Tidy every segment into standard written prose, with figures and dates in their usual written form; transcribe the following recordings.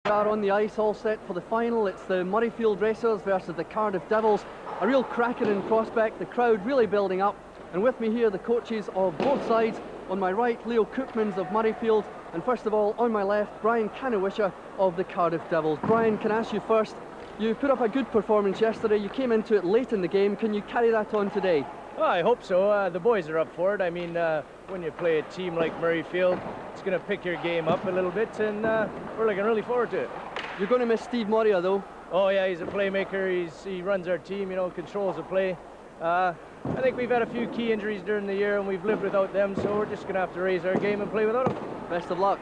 We are on the ice, all set for the final. It's the Murrayfield Racers versus the Cardiff Devils. A real cracker in prospect, the crowd really building up. And with me here, the coaches of both sides. On my right, Leo Koopmans of Murrayfield. And first of all, on my left, Brian Canawisha of the Cardiff Devils. Brian, can I ask you first, you put up a good performance yesterday. You came into it late in the game. Can you carry that on today? Well, I hope so. The boys are up for it. I mean, when you play a team like Murrayfield, it's going to pick your game up a little bit, and we're looking really forward to it. You're going to miss Steve Moria, though. Oh, yeah, he's a playmaker. He runs our team, you know, controls the play. I think we've had a few key injuries during the year, and we've lived without them, so we're just going to have to raise our game and play without them. Best of luck.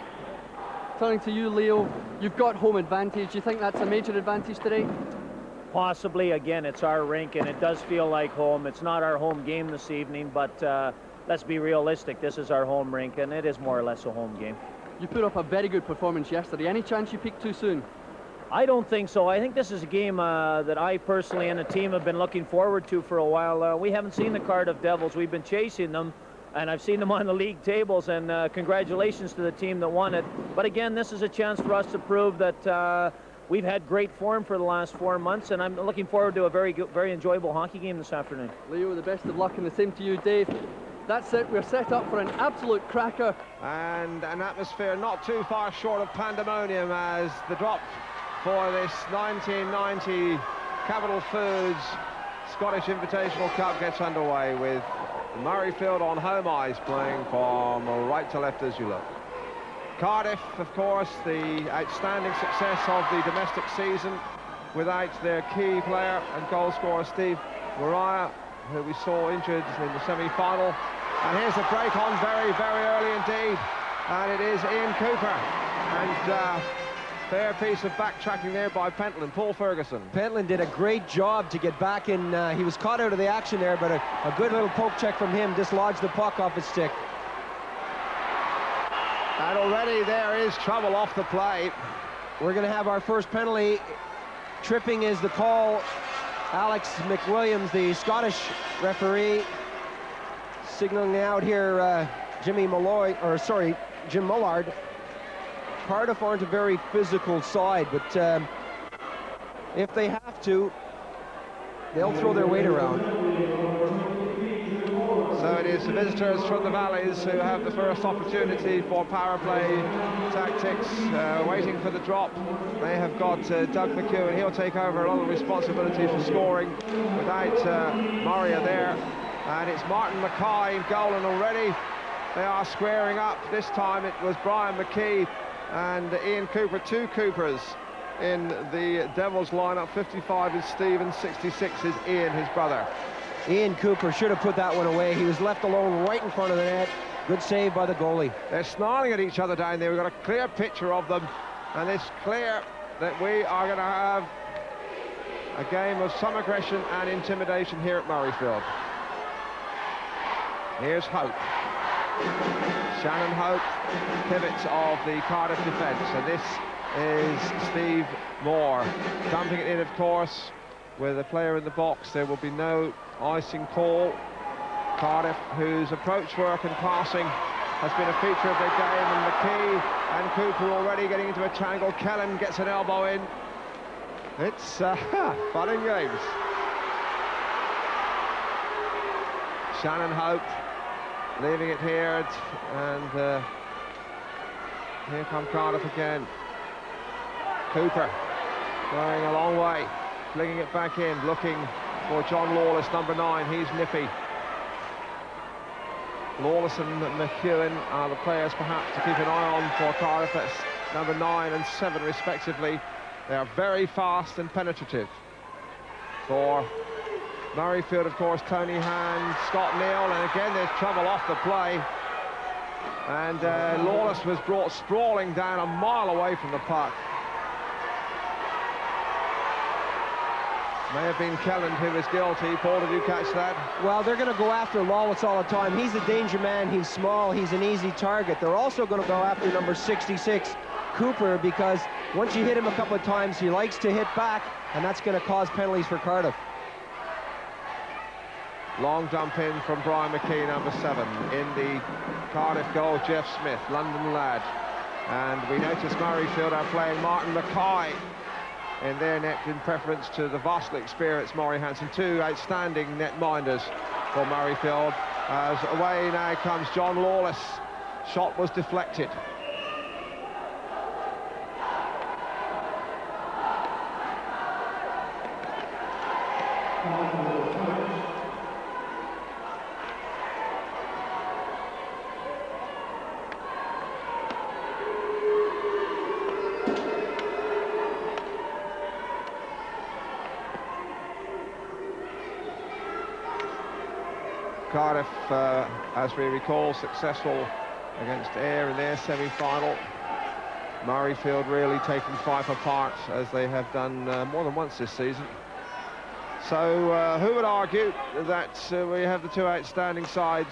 Turning to you, Leo, you've got home advantage. Do you think that's a major advantage today? Possibly. Again, it's our rink, and it does feel like home. It's not our home game this evening, but let's be realistic. This is our home rink, and it is more or less a home game. You put up a very good performance yesterday. Any chance you peaked too soon? I don't think so. I think this is a game that I personally and the team have been looking forward to for a while. We haven't seen the Cardiff Devils. We've been chasing them, and I've seen them on the league tables, and congratulations to the team that won it. But again, this is a chance for us to prove that we've had great form for the last 4 months, and I'm looking forward to a very enjoyable hockey game this afternoon. Leo, the best of luck, and the same to you, Dave. That's it. We're set up for an absolute cracker. And an atmosphere not too far short of pandemonium as the drop for this 1990 Capital Foods Scottish Invitational Cup gets underway, with Murrayfield on home ice playing from right to left as you look. Cardiff, of course, the outstanding success of the domestic season without their key player and goal scorer Steve Murray, who we saw injured in the semi-final. And here's the break on very, very early indeed, and it is Ian Cooper. And fair piece of backtracking there by Pentland, Paul Ferguson. Pentland did a great job to get back in. He was caught out of the action there, but a good little poke check from him dislodged the puck off his stick. And already there is trouble off the play. We're going to have our first penalty. Tripping is the call. Alex McWilliams, the Scottish referee, signaling out here Jim Mullard. Cardiff aren't a very physical side, but if they have to, they'll throw their weight around. So it is the visitors from the Valleys who have the first opportunity for power play tactics, waiting for the drop. They have got Doug McHugh, he'll take over a lot of responsibility for scoring without Moria there. And it's Martin Mackay in goal, and already they are squaring up. This time it was Brian McKee and Ian Cooper, two Coopers in the Devils lineup. 55 is Steve and 66 is Ian, his brother. Ian Cooper should have put that one away. He was left alone right in front of the net. Good save by the goalie. They're snarling at each other down there. We've got a clear picture of them, and it's clear that we are going to have a game of some aggression and intimidation here at Murrayfield. Here's Hope. Shannon Hope, pivot of the Cardiff defence, and this is Steve Moore dumping it in, of course, with a player in the box. There will be no icing call. Cardiff, whose approach work and passing has been a feature of their game, and McKee and Cooper already getting into a tangle. Kellen gets an elbow in. It's fun and games. Shannon Hope leaving it here, and here come Cardiff again. Cooper going a long way, flinging it back in, looking for John Lawless, number 9. He's nippy. Lawless and McEwen are the players perhaps to keep an eye on for Cardiff. That's number 9 and 7 respectively. They are very fast and penetrative. For Murrayfield, of course, Tony Hand, Scott Neal, and again there's trouble off the play. And Lawless was brought sprawling down a mile away from the puck. May have been Kelland who was guilty. Paul, did you catch that? Well, they're going to go after Lawless all the time. He's a danger man. He's small. He's an easy target. They're also going to go after number 66, Cooper, because once you hit him a couple of times, he likes to hit back, and that's going to cause penalties for Cardiff. Long jump in from Brian McKee, number 7. In the Cardiff goal, Jeff Smith, London lad. And we notice Murrayfield are playing Martin Mackay in their net in preference to the vastly experienced Maury Hansen. Two outstanding netminders for Murrayfield. As away now comes John Lawless. Shot was deflected. Cardiff, as we recall, successful against Ayr in their semi-final. Murrayfield really taking Fife apart, as they have done more than once this season. So who would argue that we have the two outstanding sides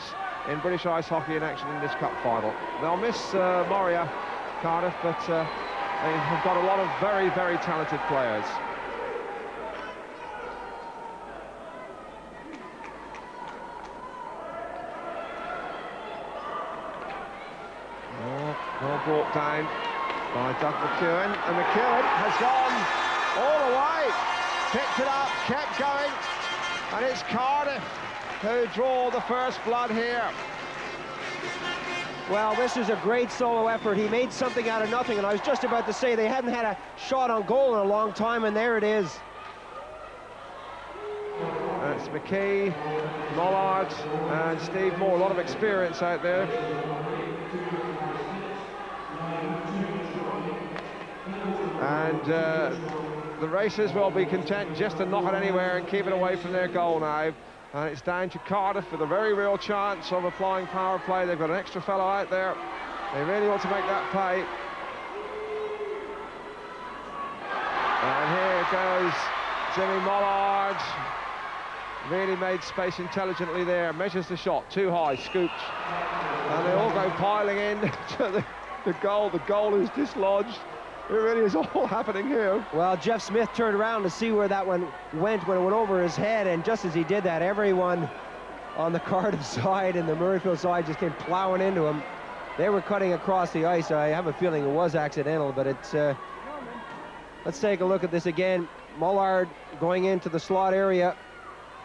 in British ice hockey in action in this cup final? They'll miss Moria, Cardiff, but they have got a lot of very, very talented players. Well brought down by Doug McEwen, and McEwen has gone all the way, picked it up, kept going, and it's Cardiff who draw the first blood here. Well, this is a great solo effort. He made something out of nothing, and I was just about to say they hadn't had a shot on goal in a long time, and there it is. That's McKee, Mollard, and Steve Moore. A lot of experience out there. And the racers will be content just to knock it anywhere and keep it away from their goal now. And it's down to Cardiff with a very real chance of applying power play. They've got an extra fellow out there. They really want to make that pay. And here goes Jimmy Mollard. Really made space intelligently there. Measures the shot, too high, scoops. And they all go piling in to the goal. The goal is dislodged. It really is all happening here. Well, Jeff Smith turned around to see where that one went when it went over his head, and just as he did that, everyone on the Cardiff side and the Murrayfield side just came plowing into him. They were cutting across the ice. I have a feeling it was accidental, but it's... let's take a look at this again. Mollard going into the slot area.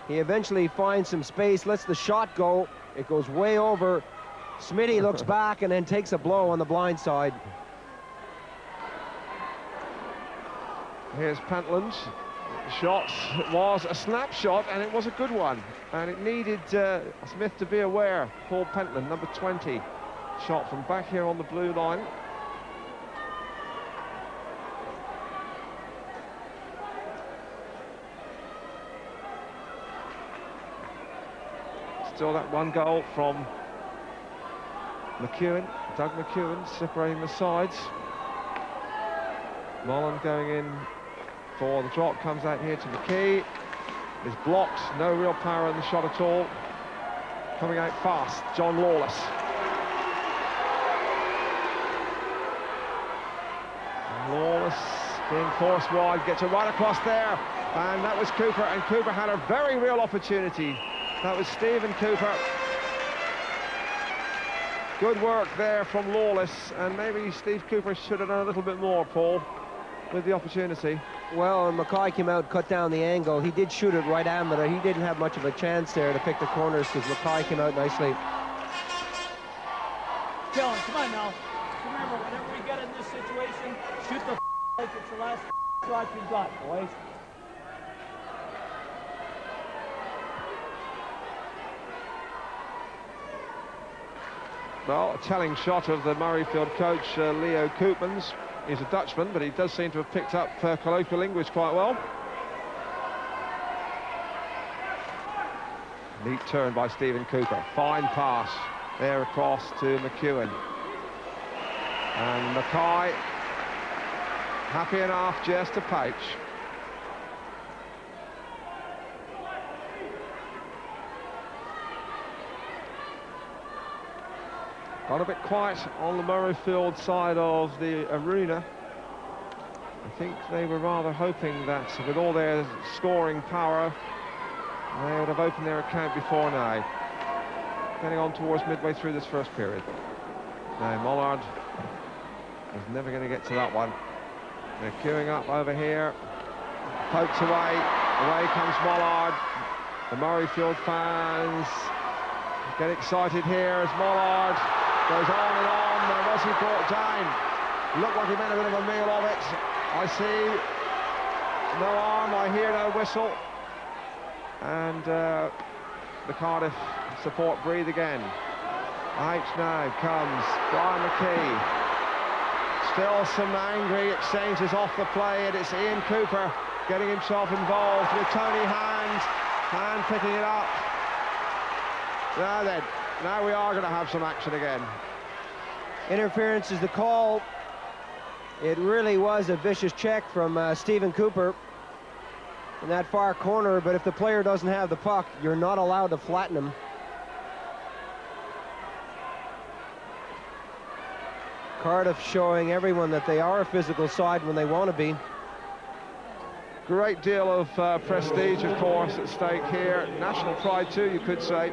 He eventually finds some space, lets the shot go. It goes way over. Smitty looks back and then takes a blow on the blind side. Here's Pentland's shot. It was a snapshot, and it was a good one. And it needed Smith to be aware. Paul Pentland, number 20, shot from back here on the blue line. Still that one goal from McEwen, Doug McEwen, separating the sides. Mullen going in for the drop, comes out here to McKee. Is blocked, no real power in the shot at all. Coming out fast, John Lawless. Lawless being forced wide, gets it right across there. And that was Cooper, and Cooper had a very real opportunity. That was Stephen Cooper. Good work there from Lawless, and maybe Steve Cooper should have done a little bit more, Paul, with the opportunity. Well, Mackay came out, cut down the angle. He did shoot it right at him, but he didn't have much of a chance there to pick the corners because Mackay came out nicely. Dylan, come on now. Remember, whenever we get in this situation, shoot the like it's the last shot you've got, boys. Well, a telling shot of the Murrayfield coach, Leo Koopmans. He's a Dutchman, but he does seem to have picked up colloquial English quite well. Neat turn by Stephen Cooper. Fine pass there across to McEwen. And Mackay, happy enough just to poach. Got a bit quiet on the Murrayfield side of the arena. I think they were rather hoping that with all their scoring power, they would have opened their account before now. Getting on towards midway through this first period. Now Mollard was never going to get to that one. They're queuing up over here. Poked away. Away comes Mollard. The Murrayfield fans get excited here as Mollard goes on and on. There was he brought down. Looked like he made a bit of a meal of it. I see no arm, I hear no whistle. And the Cardiff support breathe again. Out now comes Brian McKee. Still some angry exchanges off the play, and it's Ian Cooper getting himself involved with Tony Hand. Hand picking it up. Now then, now we are going to have some action again. Interference is the call. It really was a vicious check from Stephen Cooper in that far corner, but if the player doesn't have the puck, you're not allowed to flatten him. Cardiff showing everyone that they are a physical side when they want to be. Great deal of prestige, of course, at stake here. National pride too, you could say.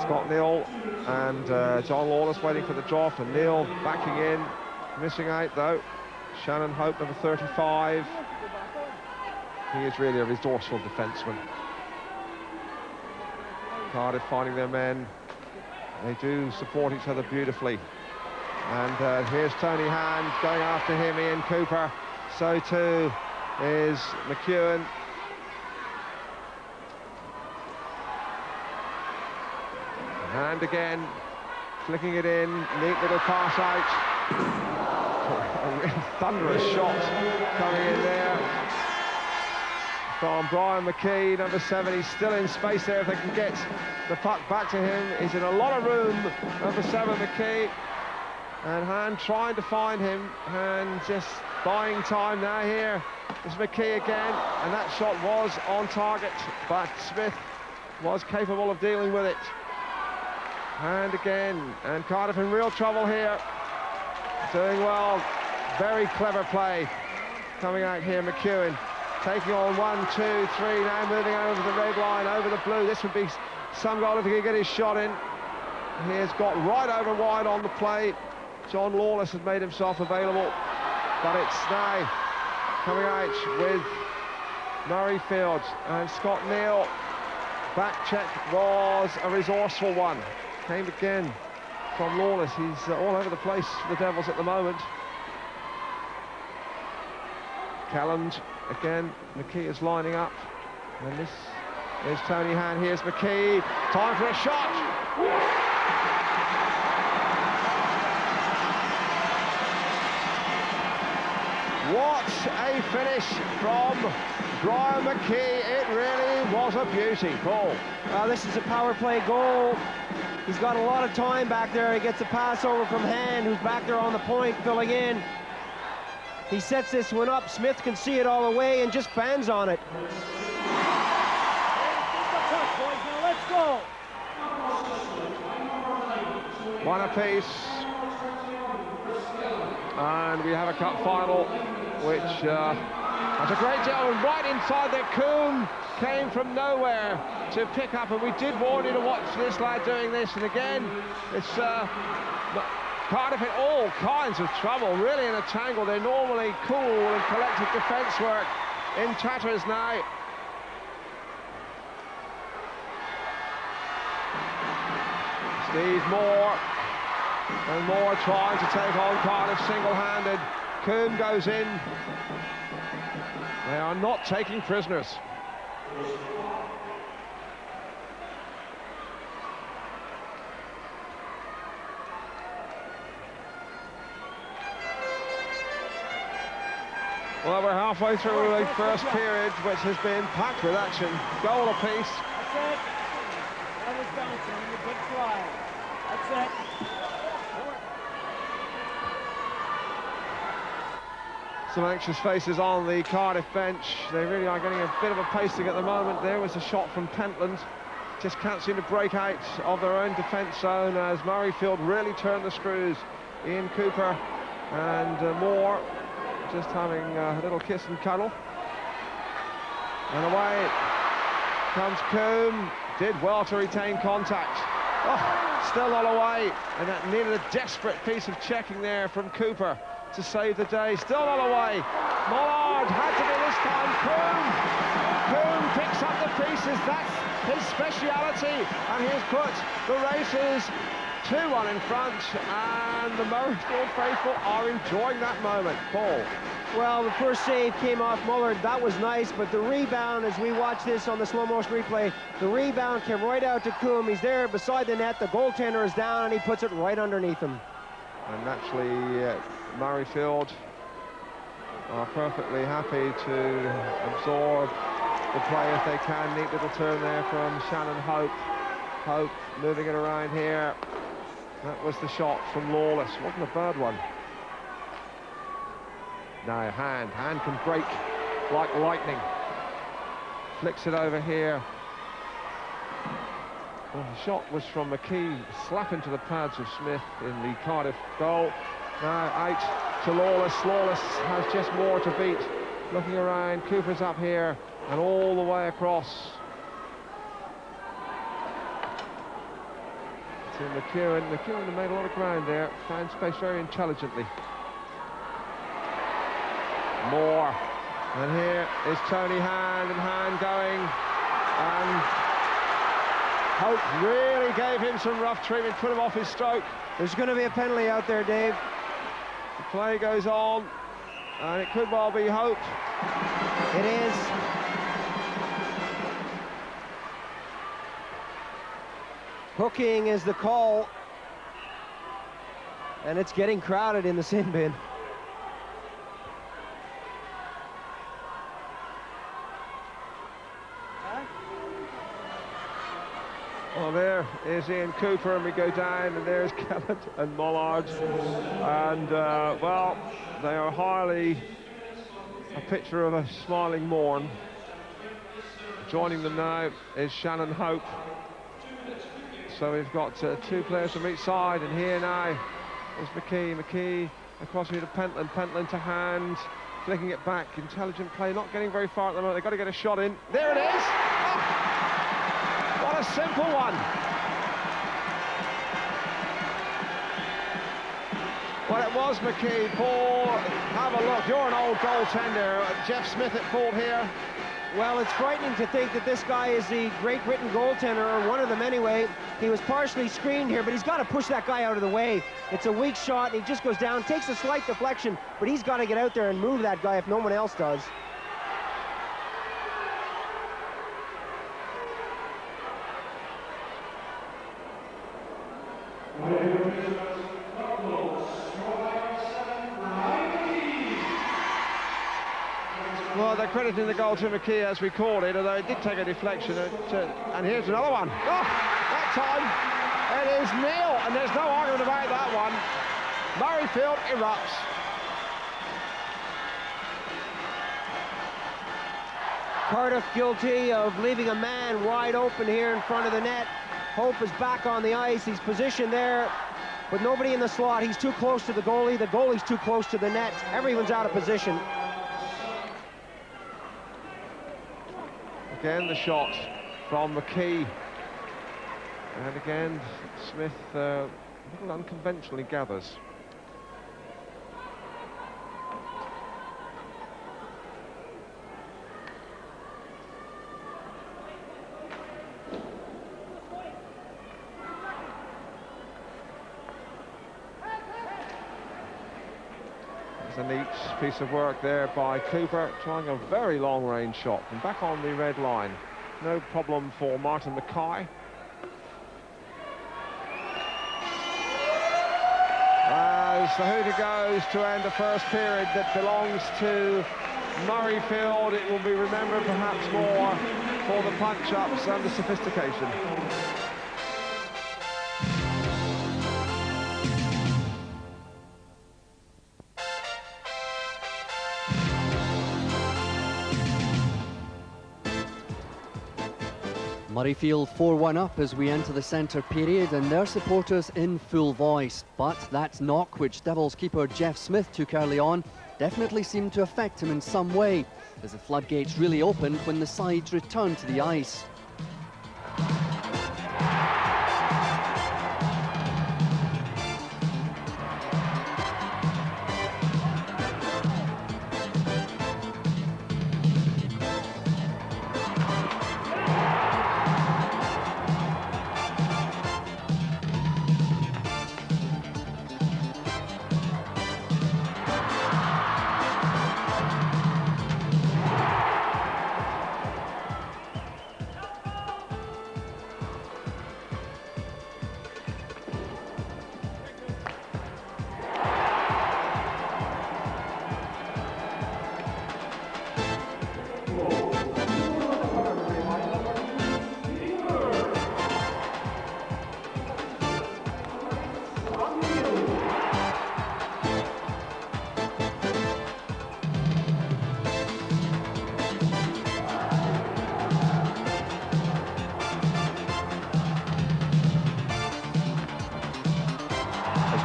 Scott Neal and John Lawless waiting for the drop, and Neal backing in, missing out though. Shannon Hope, number 35. He is really a resourceful defenseman. Cardiff finding their men. They do support each other beautifully. And here's Tony Hand going after him, Ian Cooper. So too is McEwen. Hand again, flicking it in, neat little pass out. A real thunderous shot coming in there from Brian McKee, number 7. He's still in space there if they can get the puck back to him. He's in a lot of room, number 7, McKee. And Hand trying to find him, and just buying time now here. It's McKee again, and that shot was on target, but Smith was capable of dealing with it. And again, and Cardiff in real trouble here. Doing well, very clever play coming out here. McEwen taking on 1, 2, 3, now moving over the red line, over the blue. This would be some goal if he can get his shot in. He has got right over wide on the play. John Lawless has made himself available, but it's now coming out with Murrayfield and Scott Neal. Back check was a resourceful one. Came again from Lawless. He's all over the place for the Devils at the moment. Calland again. McKee is lining up, and this is Tony Hand. Here's McKee. Time for a shot. What a finish from Brian McKee. It really was a beauty. Paul. This is a power play goal. He's got a lot of time back there. He gets a pass over from Hand, who's back there on the point, filling in. He sets this one up. Smith can see it all the way and just fans on it. Let's go. One apiece. And we have a cup final, which has a great deal. And right inside there, Coombe came from nowhere to pick up, and we did warn you to watch this lad doing this. And again, it's Cardiff in all kinds of trouble, really in a tangle. They're normally cool and collected defence work in tatters now. Steve Moore, and Moore trying to take on Cardiff single-handed. Coombe goes in. They are not taking prisoners. Well, we're halfway through the first period, which has been packed with action. Goal apiece. That's it. That was bouncing in the big fly. That's it. Some anxious faces on the Cardiff bench. They really are getting a bit of a pacing at the moment. There was a shot from Pentland. Just can't seem to break out of their own defence zone as Murrayfield really turned the screws. Ian Cooper and Moore just having a little kiss and cuddle. And away Comes Coombe, did well to retain contact. Oh, still not away, and that needed a desperate piece of checking there from Cooper to save the day. Still not away. Mollard had to be this time. Coombe picks up the pieces. That's his speciality, and he's put the Racers 2-1 in front, and the Murrayfield faithful are enjoying that moment. Paul. Well, the first save came off Mullard. That was nice, but the rebound, as we watch this on the slow motion replay, the rebound came right out to Coombe. He's there beside the net. The goaltender is down, and he puts it right underneath him. And naturally, Murrayfield are perfectly happy to absorb the play if they can. Neat little turn there from Shannon Hope. Hope moving it around here. That was the shot from Lawless. Wasn't a bad one. Now Hand can break like lightning. Flicks it over here. Well, the shot was from McKee, slap into the pads of Smith in the Cardiff goal. Now out to Lawless. Lawless has just more to beat. Looking around, Cooper's up here and all the way across to McEwen. McEwen made a lot of ground there, found space very intelligently. Moore, and here is Tony Hand, and Hand going, and Hope really gave him some rough treatment, put him off his stroke. There's going to be a penalty out there, Dave. The play goes on, and it could well be Hope. It is. Hooking is the call, and it's getting crowded in the sin bin. Well, there is Ian Cooper, and we go down, and there's Kellett and Mollard, and well, they are highly a picture of a smiling morn. Joining them now is Shannon Hope. So we've got two players from each side, and here now is McKee across here to Pentland to Hand, flicking it back, intelligent play, not getting very far at the moment. They've got to get a shot in. There it is! Oh! What a simple one! Well, it was McKee. Paul, have a look. You're an old goaltender. Jeff Smith at fault here. Well, it's frightening to think that this guy is the Great Britain goaltender, or one of them anyway. He was partially screened here, but he's got to push that guy out of the way. It's a weak shot, and he just goes down, takes a slight deflection, but he's got to get out there and move that guy if no one else does. Well, they're crediting the goal to McKee, as we called it, although it did take a deflection. And here's another one. Oh, that time it is nil, and there's no argument about that one. Murrayfield erupts. Cardiff guilty of leaving a man wide open here in front of the net. Hope is back on the ice. He's positioned there, but nobody in the slot. He's too close to the goalie. The goalie's too close to the net. Everyone's out of position. Again, the shot from McKee. And again, Smith a little unconventionally gathers. A neat piece of work there by Cooper, trying a very long-range shot from back on the red line. No problem for Martin Mackay. As the hooter goes to end the first period that belongs to Murrayfield, it will be remembered perhaps more for the punch-ups and the sophistication. Murrayfield 4-1 up as we enter the centre period, and their supporters in full voice. But that knock which Devils keeper Jeff Smith took early on definitely seemed to affect him in some way, as the floodgates really opened when the sides returned to the ice.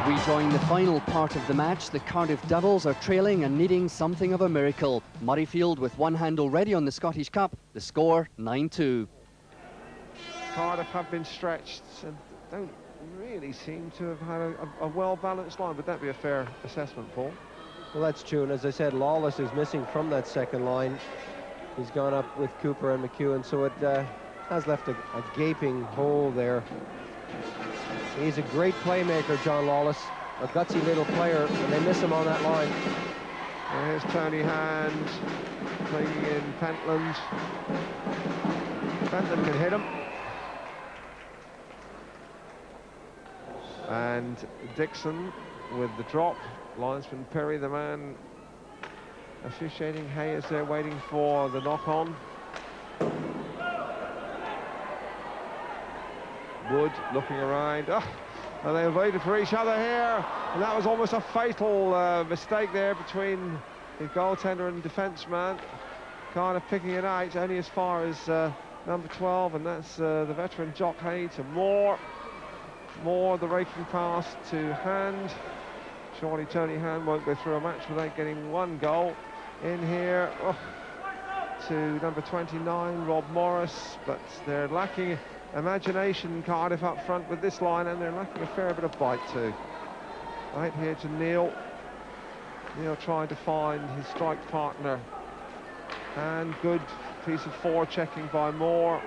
We join the final part of the match. The Cardiff Devils are trailing and needing something of a miracle. Murrayfield with one hand already on the Scottish Cup. The score 9-2. Cardiff have been stretched and don't really seem to have had a well-balanced line. Would that be a fair assessment, Paul? Well, that's true, and as I said, Lawless is missing from that second line. He's gone up with Cooper and McEwen, so it has left a gaping hole there. He's a great playmaker, John Lawless, a gutsy little player, and they miss him on that line. Here's Tony Hand bringing in Pentland. Pentland can hit him. And Dixon with the drop. Linesman Perry, the man officiating. Hay is there waiting for the knock-on. Wood looking around. Oh, and they waited for each other here. And that was almost a fatal mistake there between the goaltender and defenceman. Cardiff picking it out only as far as number 12, and that's the veteran Jock Hay to Moore. Moore, the raking pass to Hand. Surely Tony Hand won't go through a match without getting one goal. In here to number 29, Rob Morris, but they're lacking imagination, Cardiff up front with this line, and they're lacking a fair bit of bite too. Right here to Neil. Neil trying to find his strike partner. And good piece of forechecking by Moore.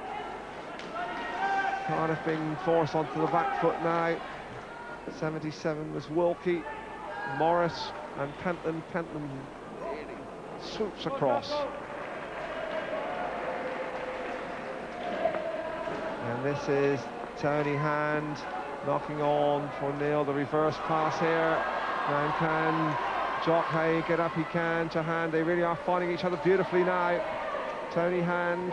Cardiff being forced onto the back foot now. 77 was Wilkie, Morris and Pentland. Pentland really swoops across. And this is Tony Hand knocking on for Neil. The reverse pass here. And can Jock Hay get up? He can to Hand. They really are finding each other beautifully now. Tony Hand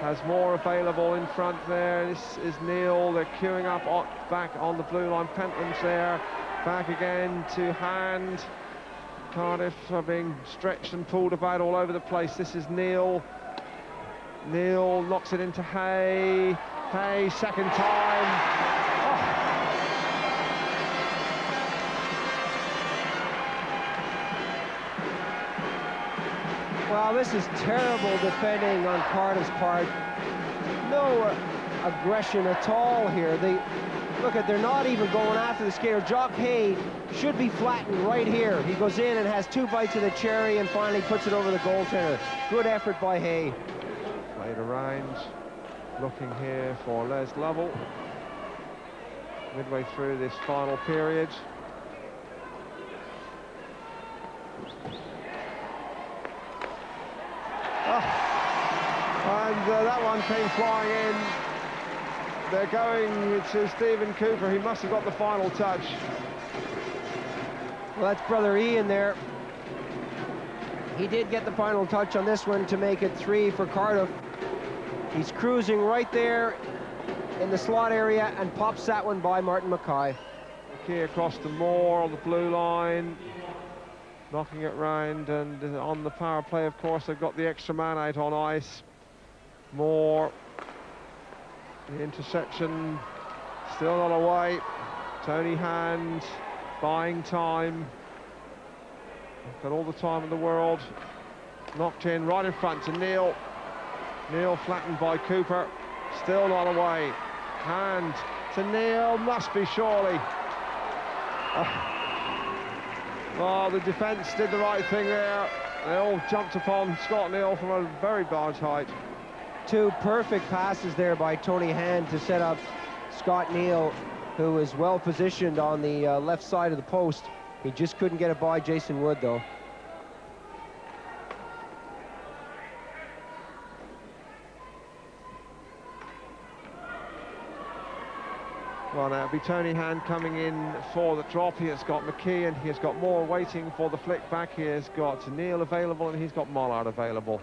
has more available in front there. This is Neil. They're queuing up back on the blue line. Pentland's there. Back again to Hand. Cardiff are being stretched and pulled about all over the place. This is Neil. Neil knocks it into Hay. Hay, second time. Oh. Well, this is terrible defending on Cardiff's part. No aggression at all here. They're not even going after the skater. Jock Hay should be flattened right here. He goes in and has two bites of the cherry and finally puts it over the goaltender. Good effort by Hay. Played around, looking here for Les Lovell. Midway through this final period. And that one came flying in. They're going to Stephen Cooper. He must have got the final touch. Well, that's brother Ian there. He did get the final touch on this one to make it 3 for Cardiff. He's cruising right there in the slot area and pops that one by Martin Mackay. Mackay across to Moore on the blue line. Knocking it round, and on the power play, of course, they've got the extra man out on ice. Moore, the interception, still not away. Tony Hand, buying time. Got all the time in the world. Knocked in right in front to Neil. Neil flattened by Cooper, still not away. Hand to Neil, must be surely. Oh, the defence did the right thing there. They all jumped upon Scott Neil from a very large height. Two perfect passes there by Tony Hand to set up Scott Neil, who is well positioned on the left side of the post. He just couldn't get it by Jason Wood, though. Well, now it'll be Tony Hand coming in for the drop. He has got McKee and he has got Moore waiting for the flick back. He has got Neil available and he's got Mollard available.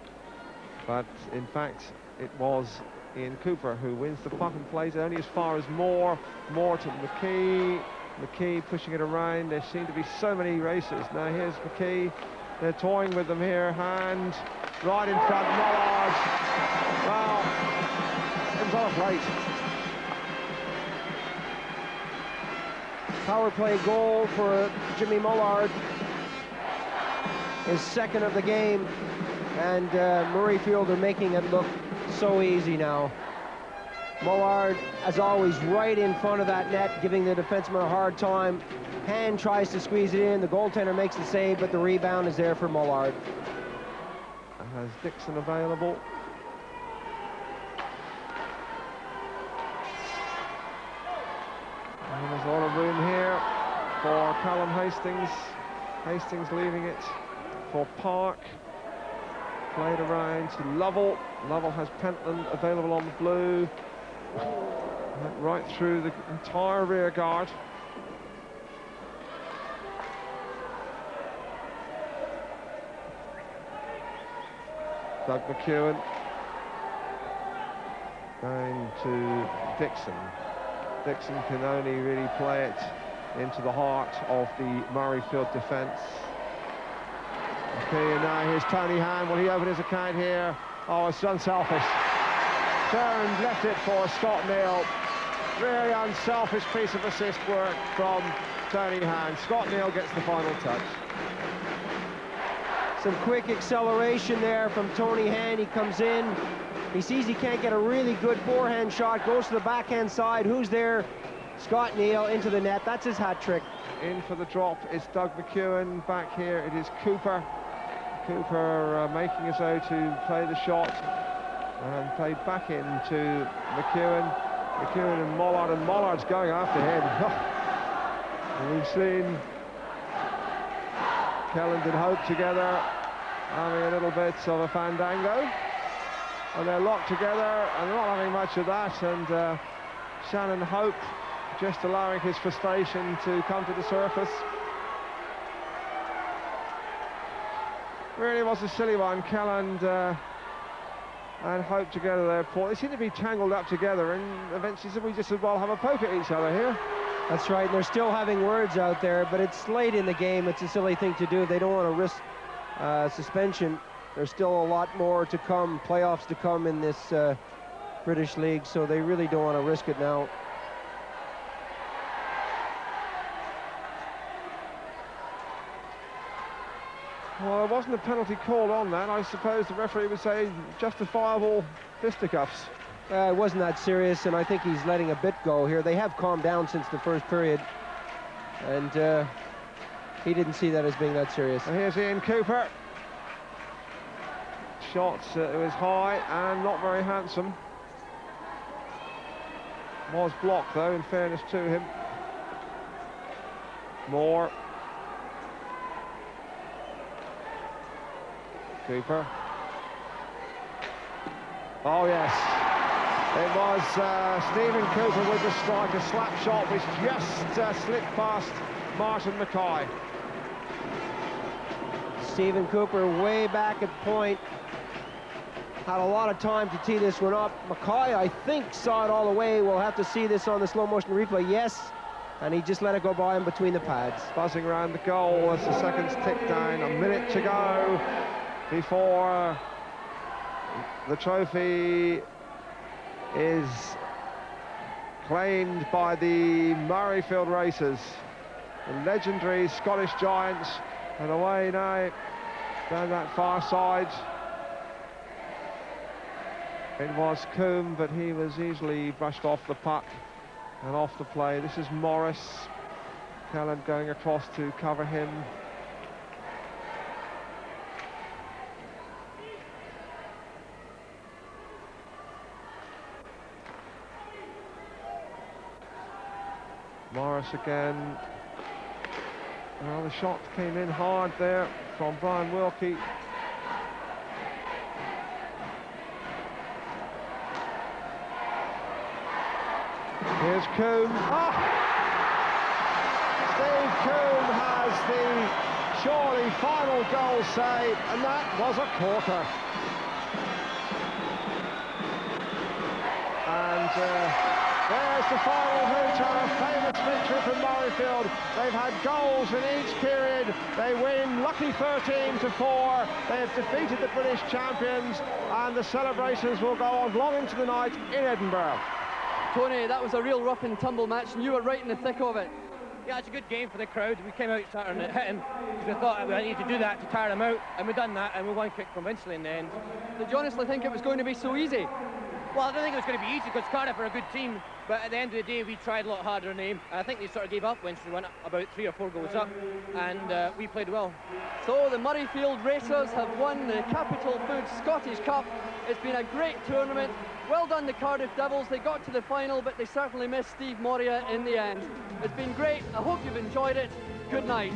But in fact, it was Ian Cooper who wins the puck and plays it only as far as Moore. Moore to McKee. McKee pushing it around. There seem to be so many racers. Now here's McKee. They're toying with them here. Hand right in front. Mollard. Wow. It was on a plate. Power play goal for Jimmy Mullard. His second of the game. And Murrayfield are making it look so easy now. Mullard, as always, right in front of that net, giving the defenseman a hard time. Hand tries to squeeze it in. The goaltender makes the save, but the rebound is there for Mullard. Has Dixon available. And there's a lot of room here for Callum Hastings. Hastings leaving it for Park. Played around to Lovell. Lovell has Pentland available on the blue. Went right through the entire rear guard. Doug McEwen going to Dixon. Dixon can only really play it into the heart of the Murrayfield defence. Okay, and now here's Tony Hand. Will he open his account here? Oh, it's unselfish. Turned, left it for Scott Neal. Really unselfish piece of assist work from Tony Hand. Scott Neal gets the final touch. Some quick acceleration there from Tony Hand. He comes in. He sees he can't get a really good forehand shot. Goes to the backhand side. Who's there? Scott Neal into the net. That's his hat trick. In for the drop is Doug McEwen. Back here it is Cooper. Cooper making as though to play the shot. And played back into McEwen. McEwen and Mollard's going after him. And we've seen Kelland and Hope together having a little bit of a fandango, and they're locked together and they're not having much of that, and Shannon Hope just allowing his frustration to come to the surface. Really was a silly one. Kelland and Hope together there, Paul. They seem to be tangled up together, and eventually we just as well have a poke at each other here. That's right, and they're still having words out there, but it's late in the game. It's a silly thing to do. They don't want to risk suspension. There's still a lot more to come, playoffs to come in this British League, so they really don't want to risk it now. Well, there wasn't a penalty called on that. I suppose the referee would say justifiable fisticuffs. It wasn't that serious, and I think he's letting a bit go here. They have calmed down since the first period, and he didn't see that as being that serious. And here's Ian Cooper. Shot it was high and not very handsome. Was blocked though, in fairness to him. Moore. Cooper. Oh yes. It was Stephen Cooper with the strike, a slap shot which just slipped past Martin Mackay. Stephen Cooper way back at point. Had a lot of time to tee this one up. Mackay, I think, saw it all the way. We'll have to see this on the slow motion replay. Yes, and he just let it go by him between the pads. Buzzing around the goal as the seconds tick down. A minute to go before the trophy is claimed by the Murrayfield Racers, the legendary Scottish Giants. And away now down that far side. It was Coombe, but he was easily brushed off the puck and off the play. This is Morris. Kelland going across to cover him. Morris again. Well, the shot came in hard there from Brian Wilkie. Here's Coombe. Oh! Steve Coombe has the surely final goal save, and that was a corker. And there's the final hooter, a famous victory from Murrayfield. They've had goals in each period. They win lucky 13-4. They have defeated the British champions, and the celebrations will go on long into the night in Edinburgh. Tony, that was a real rough and tumble match, and you were right in the thick of it. Yeah, it's a good game for the crowd. We came out starting to hit him because we thought we needed to do that to tire them out, and we've done that, and we won quite convincingly in the end. Did you honestly think it was going to be so easy? Well, I don't think it was going to be easy because Cardiff are a good team, but at the end of the day, we tried a lot harder than them. I think they sort of gave up once we went about 3 or 4 goals up, and we played well. So the Murrayfield Racers have won the Capital Foods Scottish Cup. It's been a great tournament. Well done, the Cardiff Devils. They got to the final, but they certainly missed Steve Moria in the end. It's been great. I hope you've enjoyed it. Good night.